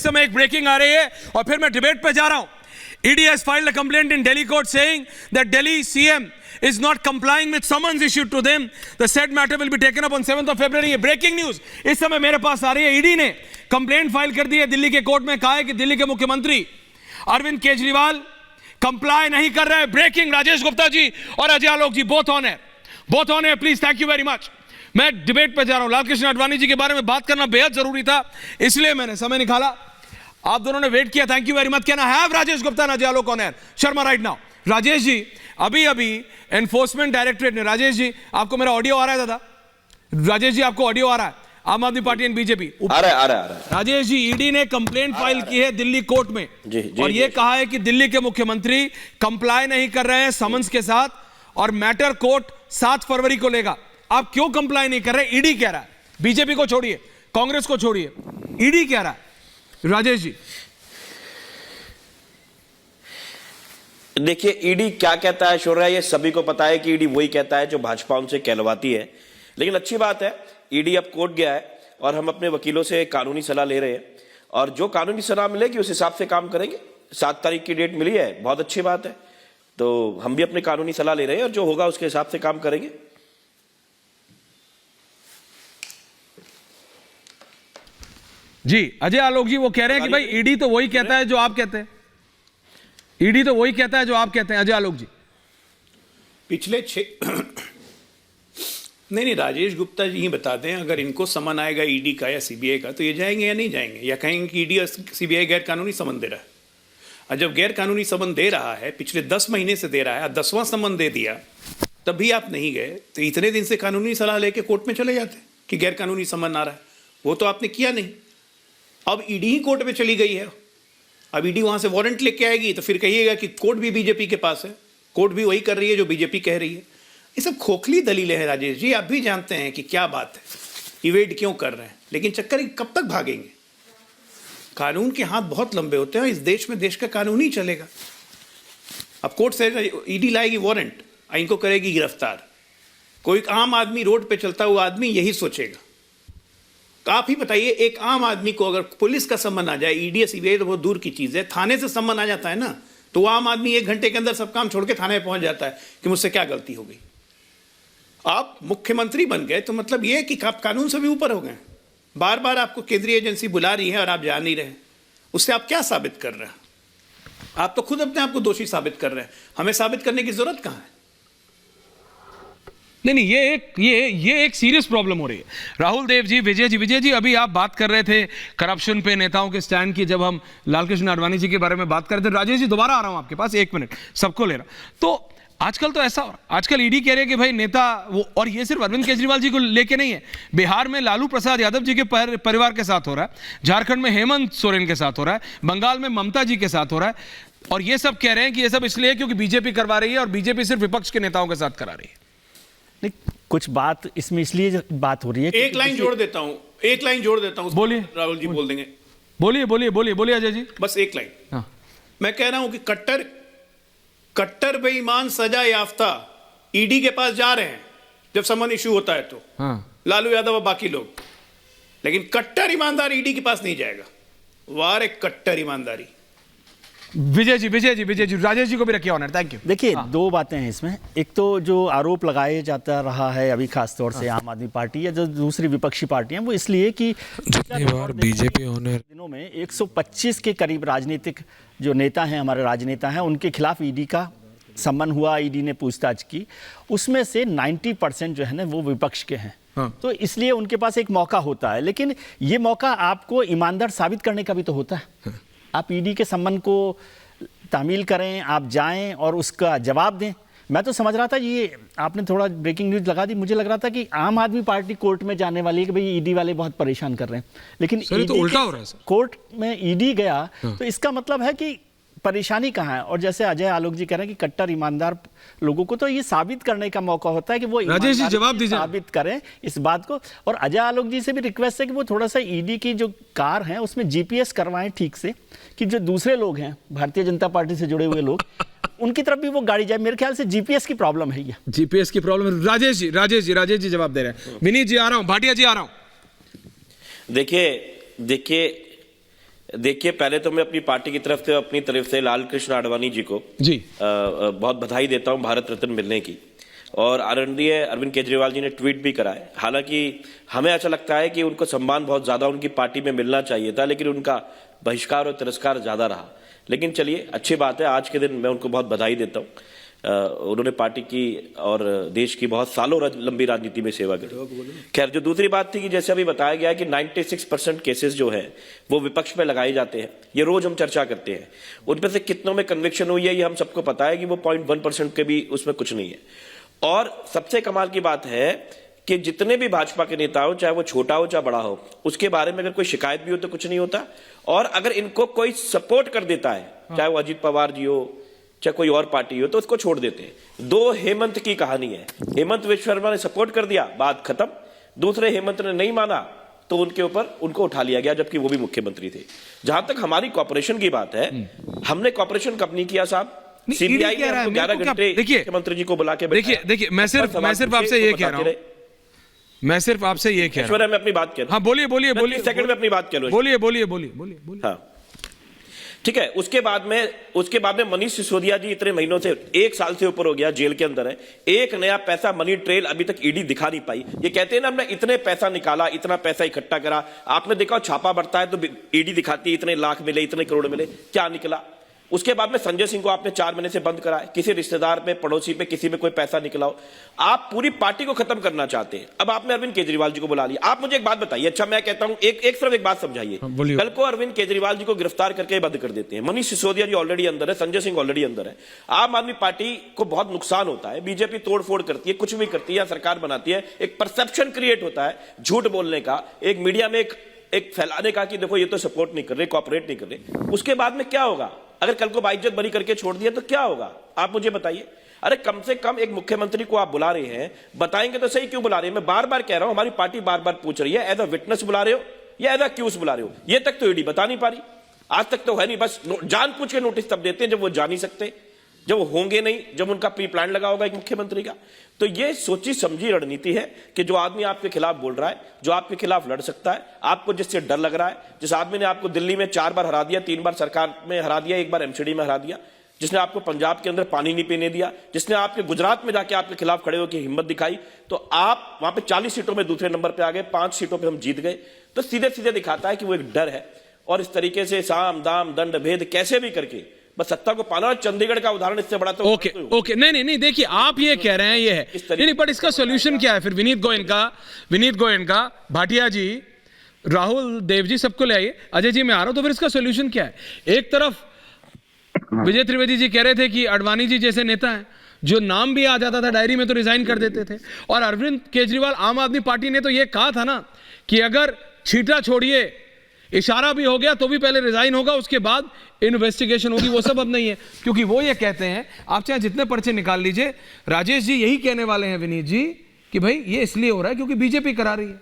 समय एक ब्रेकिंग आ रही है और फिर मैं डिबेट पे जा रहा हूं। ED has filed a complaint in Delhi court saying that Delhi CM is not complying with summons issued to them. The said matter will be taken up on 7th of February. ये breaking news इस समय मेरे पास आ रही है। ED ने complaint file कर दी है दिल्ली के कोर्ट में, कहा है कि दिल्ली के मुख्यमंत्री अरविंद केजरीवाल कंप्लाई नहीं कर रहे हैं। ब्रेकिंग, राजेश गुप्ता जी और अजय आलोक जी बोथ ऑन है, please, thank you very much. मैं डिबेट पे जा रहा हूं। लालकृष्ण आडवाणी जी के बारे में बात करना बेहद जरूरी था, इसलिए मैंने समय निकाला। आप दोनों ने वेट किया, thank you very much. Can I have Rajesh Gupta and Ajay Alok on air? Sharma right now. Rajesh ji, अभी एनफोर्समेंट डायरेक्टरेट ने, राजेश जी आपको मेरा ऑडियो आ रहा है? दादा राजेश जी आपको ऑडियो आ रहा है? आम आदमी पार्टी एंड बीजेपी आ रहा है। राजेश जी, ईडी ने कंप्लेंट फाइल की है दिल्ली कोर्ट में और यह कहा है कि दिल्ली के मुख्यमंत्री कंप्लाई नहीं कर रहे हैं समन्स के साथ और मैटर कोर्ट 7 फरवरी को लेगा। आप क्यों कंप्लाई नहीं कर रहे? ईडी कह रहा है। बीजेपी को छोड़िए, कांग्रेस को छोड़िए, ईडी कह रहा है। राजेश जी देखिए, ईडी क्या कहता है शोर, ये सभी को पता है कि ईडी वही कहता है जो भाजपा उनसे कहलवाती है। लेकिन अच्छी बात है, ईडी अब कोर्ट गया है और हम अपने वकीलों से कानूनी सलाह ले रहे हैं और जो कानूनी सलाह मिलेगी उस हिसाब से काम करेंगे। 7 तारीख की डेट मिली है, बहुत अच्छी बात है। तो हम भी अपनी कानूनी सलाह ले रहे हैं और जो होगा उसके हिसाब से काम करेंगे। जी अजय आलोक जी, वो कह रहे हैं कि भाई ईडी तो वही कहता है जो आप कहते हैं, ईडी तो वही कहता है जो आप कहते हैं। अजय आलोक जी, पिछले 6 नहीं, राजेश गुप्ता जी ही बताते हैं, अगर इनको समन आएगा ईडी का या सीबीआई का तो ये जाएंगे या नहीं जाएंगे, या कहेंगे कि ईडी और सीबीआई गैर कानूनी समन दे रहा है। और जब गैर कानूनी समन दे रहा है, पिछले 10 महीने से दे रहा है, 10वां समन दे दिया, तब भी आप नहीं गए, तो इतने दिन से कानूनी सलाह लेके कोर्ट में चले जाते कि गैर कानूनी समन आ रहा है। वो तो आपने किया नहीं। अब ईडी ही कोर्ट में चली गई है। अब ईडी वहां से वारंट लेके आएगी तो फिर कहिएगा कि कोर्ट भी बीजेपी के पास है, कोर्ट भी वही कर रही है जो बीजेपी कह रही है। ये सब खोखली दलीलें हैं राजेश जी, आप भी जानते हैं कि क्या बात है, इवेड क्यों कर रहे हैं, लेकिन चक्कर कब तक भागेंगे? कानून के हाथ बहुत लंबे होते हैं, इस देश में देश का कानून ही चलेगा। अब कोर्ट से ईडी लाएगी वारंट, इनको करेगी गिरफ्तार। कोई आम आदमी, रोड पे चलता हुआ आदमी यही सोचेगा। आप ही बताइए, एक आम आदमी को अगर पुलिस का सम्मन आ जाए, ईडी सीबीआई तो बहुत दूर की चीज है, थाने से सम्मन आ जाता है ना, तो वो आम आदमी 1 घंटे के अंदर सब काम छोड़ के थाने पहुंच जाता है कि मुझसे क्या गलती हो गई। आप मुख्यमंत्री बन गए तो मतलब ये कि आप कानून से भी ऊपर हो गए। बार बार आपको केंद्रीय एजेंसी बुला रही है और आप जा नहीं रहे, उससे आप क्या साबित कर रहे हैं? आप तो खुद अपने आप को दोषी साबित कर रहे हैं, हमें साबित करने की जरूरत कहां है? नहीं, ये एक सीरियस प्रॉब्लम हो रही है। राहुल देव जी, विजय जी, अभी आप बात कर रहे थे करप्शन पे नेताओं के स्टैंड की, जब हम लालकृष्ण आडवाणी जी के बारे में बात कर रहे थे। राजेश जी, दोबारा आ रहा हूं आपके पास, 1 मिनट, सबको ले रहा। तो आजकल तो ऐसा, आजकल ईडी कह रहे हैं कि भाई नेता वो, और ये सिर्फ अरविंद केजरीवाल जी को लेके नहीं है, बिहार में लालू प्रसाद यादव जी के परिवार के साथ हो रहा है, झारखंड में हेमंत सोरेन के साथ हो रहा है, बंगाल में ममता जी के साथ हो रहा है। और ये सब कह रहे हैं कि ये सब इसलिए क्योंकि बीजेपी करवा रही है और बीजेपी सिर्फ विपक्ष के नेताओं के साथ करा रही है। कुछ बात इसमें इसलिए बात हो रही है। एक लाइन जोड़ देता हूं, बोलिए। राहुल जी बोल देंगे। बोलिए अजय जी, बस एक लाइन। मैं कह रहा हूं कि कट्टर बेईमान सजा याफ्ता ईडी के पास जा रहे हैं जब समन इशू होता है तो, लालू यादव और बाकी लोग, लेकिन कट्टर ईमानदार ईडी के पास नहीं जाएगा। वाह रे कट्टर ईमानदारी। विजय जी, राजेश जी को भी रखिए ऑनर, थैंक यू। देखिए, 2 बातें हैं इसमें। एक तो जो आरोप लगाए जाता रहा है अभी खास तौर से आम आदमी पार्टी या जो दूसरी विपक्षी पार्टियां, वो इसलिए कि बीजेपी ऑनर दिनों में 125 के करीब राजनीतिक जो नेता हैं, हमारे राजनेता हैं, उनके खिलाफ ईडी का सम्मन हुआ, ईडी ने पूछताछ की। उसमें से 90% जो है ना वो विपक्ष के हैं। तो इसलिए उनके पास एक मौका होता है, लेकिन ये मौका आपको ईमानदार साबित करने का भी तो होता है। आप ईडी के सम्मन को तामील करें, आप जाएं और उसका जवाब दें। मैं तो समझ रहा था, ये आपने थोड़ा ब्रेकिंग न्यूज लगा दी, मुझे लग रहा था कि आम आदमी पार्टी कोर्ट में जाने वाली है कि भाई ईडी वाले बहुत परेशान कर रहे हैं, लेकिन तो उल्टा हो रहा है सर। कोर्ट में ईडी गया तो इसका मतलब है कि परेशानी कहाँ है। और जैसे अजय आलोक जी कह रहे हैं कि कट्टर ईमानदार लोगों को तो ये साबित करने का मौका होता है कि वो राजेश जी जवाब दीजिए, साबित करें इस बात को। और अजय आलोक जी से भी रिक्वेस्ट है कि वो थोड़ा सा ईडी की जो कार है उसमें जीपीएस करवाएं ठीक से, कि जो दूसरे लोग हैं भारतीय जनता पार्टी से जुड़े हुए लोग, उनकी तरफ भी वो गाड़ी जाए। मेरे ख्याल से जीपीएस की प्रॉब्लम है, ये जीपीएस की प्रॉब्लम है। राजेश जी जवाब दे रहे हैं। विनीत जी आ रहा हूं, भाटिया जी आ रहा हूं। देखिए देखिए, पहले तो मैं अपनी पार्टी की तरफ से, अपनी तरफ से लाल कृष्ण आडवाणी जी को जी बहुत बधाई देता हूं भारत रत्न मिलने की। और आदरणीय अरविंद केजरीवाल जी ने ट्वीट भी करा है। हालांकि हमें ऐसा लगता है कि उनको सम्मान बहुत ज्यादा उनकी पार्टी में मिलना चाहिए था, लेकिन उनका बहिष्कार और तिरस्कार ज्यादा रहा। लेकिन चलिए, अच्छी बात है, आज के दिन मैं उनको बहुत बधाई देता हूँ। उन्होंने पार्टी की और देश की बहुत सालों लंबी राजनीति में सेवा करी। खैर, जो दूसरी बात थी कि जैसे अभी बताया गया कि 96% केसेस जो है वो विपक्ष में लगाए जाते हैं, ये रोज हम चर्चा करते हैं। उनमें से कितनों में कन्विक्शन हुई है ये हम सबको पता है कि वो 0.1% के भी उसमें कुछ नहीं है। और सबसे कमाल की बात है कि जितने भी भाजपा के नेता हो, चाहे वो छोटा हो चाहे बड़ा हो, उसके बारे में अगर कोई शिकायत भी हो तो कुछ नहीं होता। और अगर इनको कोई सपोर्ट कर देता है, चाहे वो अजीत पवार जी हो चाहे कोई और पार्टी हो, तो उसको छोड़ देते हैं। 2 हेमंत की कहानी है। हेमंत विश्व शर्मा ने सपोर्ट कर दिया, बात खत्म। दूसरे हेमंत ने नहीं माना तो उनके ऊपर उनको उठा लिया गया, जबकि वो भी मुख्यमंत्री थे। जहां तक हमारी कॉर्पोरेशन की बात है, हमने कॉर्पोरेशन कब नहीं किया साहब? सीबीआई ने हमको 11 घंटे मुख्यमंत्री जी को बुला के देखिए, मैं सिर्फ आपसे ये कह रहा हूं, मैं सिर्फ आपसे ये कह रहा हूं, मैं अपनी बात कह रहा हूं। हाँ, बोलिए सेकंड में अपनी बात कह लो। बोलिए। हाँ, ठीक है। उसके बाद में मनीष सिसोदिया जी इतने महीनों से, 1 साल से ऊपर हो गया जेल के अंदर है, एक नया पैसा मनी ट्रेल अभी तक ईडी दिखा नहीं पाई। ये कहते हैं ना, हमने इतने पैसा निकाला, इतना पैसा इकट्ठा करा। आपने देखा छापा बढ़ता है तो ईडी दिखाती है इतने लाख मिले, इतने करोड़ मिले, क्या निकला? उसके बाद में संजय सिंह को आपने 4 महीने से बंद करा है, किसी रिश्तेदार पे, पड़ोसी पे, किसी में कोई पैसा निकला हो। आप पूरी पार्टी को खत्म करना चाहते हैं। अब आपने अरविंद केजरीवाल जी को बुला लिया। आप मुझे एक बात बताइए, अच्छा मैं कहता हूं, सिर्फ एक बात समझाइए। कल को अरविंद केजरीवाल जी को गिरफ्तार करके बंद कर देते हैं, मनीष सिसोदिया जी ऑलरेडी अंदर है, संजय सिंह ऑलरेडी अंदर है। आम आदमी पार्टी को बहुत नुकसान होता है, बीजेपी तोड़फोड़ करती है, कुछ भी करती है, सरकार बनाती है, एक परसेप्शन क्रिएट होता है झूठ बोलने का, एक मीडिया में एक फैलाने का कि देखो ये तो सपोर्ट नहीं कर रहे, कॉपरेट नहीं कर रहे। उसके बाद में क्या होगा? अगर कल को बाइज्जत बरी करके छोड़ दिया तो क्या होगा? आप मुझे बताइए। अरे कम से कम एक मुख्यमंत्री को आप बुला रहे हैं, बताएंगे तो सही क्यों बुला रहे हैं? मैं बार बार कह रहा हूं, हमारी पार्टी बार बार पूछ रही है, एज अ विटनेस बुला रहे हो या एज अ एक्यूज बुला रहे हो? ये तक तो ईडी बता नहीं पा रही, आज तक तो है नहीं। बस जान पूछ के नोटिस तब देते हैं जब वो जा नहीं सकते, जब वो होंगे नहीं, जब उनका प्री प्लान लगा होगा एक मुख्यमंत्री का। तो ये सोची समझी रणनीति है कि जो आदमी आपके खिलाफ बोल रहा है, जो आपके खिलाफ लड़ सकता है, आपको जिससे डर लग रहा है, जिस आदमी ने आपको दिल्ली में 4 बार हरा दिया, 3 बार सरकार में हरा दिया, 1 बार एमसीडी में हरा दिया, जिसने आपको पंजाब के अंदर पानी नहीं पीने दिया, जिसने आपके गुजरात में जाके आपके खिलाफ खड़े होकर हिम्मत दिखाई, तो आप वहां पे 40 सीटों में दूसरे नंबर पे आ गए, 5 सीटों पे हम जीत गए। तो सीधे सीधे दिखाता है कि वो एक डर है। और इस तरीके से साम दाम दंड भेद कैसे भी करके बस सत्ता को पाना। चंडीगढ़ का उदाहरण इससे बड़ा तो ओके नहीं, देखिए आप ये कह रहे हैं, ये है नहीं, बट इसका सोल्यूशन क्या है फिर? विनीत गोयन का भाटिया जी, राहुल देव जी, सबको ले आइए। अजय जी मैं आ रहा हूं, तो फिर इसका सोल्यूशन क्या है? एक तरफ विजय त्रिवेदी जी कह रहे थे कि आडवाणी जी जैसे नेता हैं, जो नाम भी आ जाता था डायरी में तो रिजाइन कर देते थे। और अरविंद केजरीवाल, आम आदमी पार्टी ने तो ये कहा था ना कि अगर छीटा छोड़िए, इशारा भी हो गया तो भी पहले रिजाइन होगा, उसके बाद इन्वेस्टिगेशन होगी। वो सब अब नहीं है, क्योंकि वो ये कहते हैं, आप चाहे जितने पर्चे निकाल लीजिए, राजेश जी यही कहने वाले हैं विनीत जी कि भाई ये इसलिए हो रहा है क्योंकि बीजेपी करा रही है।